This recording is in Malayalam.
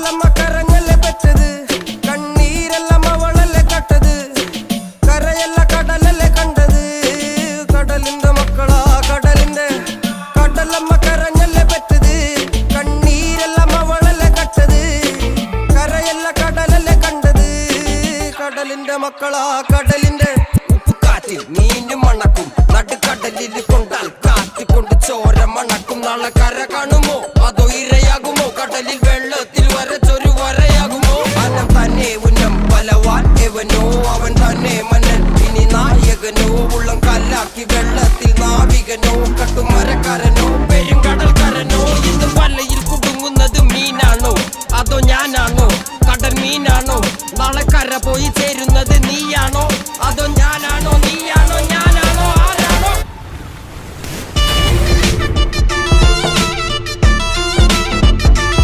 കടലമ്മ കരഞ്ഞല്ലേ പെറ്റത്, കണ്ണീരെല്ലാം അവളല്ലേ കട്ടത്, കരയല്ല കടലല്ലേ കണ്ടത്. കടലിന്റെ മക്കളാ കടലിന്റെ, കടലമ്മ കരഞ്ഞല്ലേ പെറ്റത്, കണ്ണീരെല്ലാം അവളല്ലേ കട്ടത്, കരയല്ല കടലല്ലേ കണ്ടത്. കടലിന്റെ മക്കളാ കടലിന്റെ. ഉപ്പുകാറ്റിൽ മീനും മണക്കും, നടുക്കടലിൽ കൊണ്ടാൽ കാറ്റിക്കൊണ്ട് ചോര മണക്കും. നാളെ കര കാണുമോ അതോ ഇരയാകുമോ, കടലിൽ വെള്ളത്തിൽ വരച്ചൊരു വരയാകുമോ. അനം തന്നെ ഉന്നം ബലവാൻ എവനോ, അവൻ തന്നെ മന്നൻ ഇനി നായകനോ. ഉള്ളം കല്ലാക്കി വെള്ളത്തിൽ നാവികനോ, കട്ടുമരക്കാരനോ പെരുങ്കടൽക്കാരനോ. ഇന്ന് വലയിൽ കുടുങ്ങുന്നത് മീനാണോ അതോ ഞാനാണോ, കടൽ മീനാണോ. നാളെ കര പോയി ചേരുന്നത് നീയാണോ.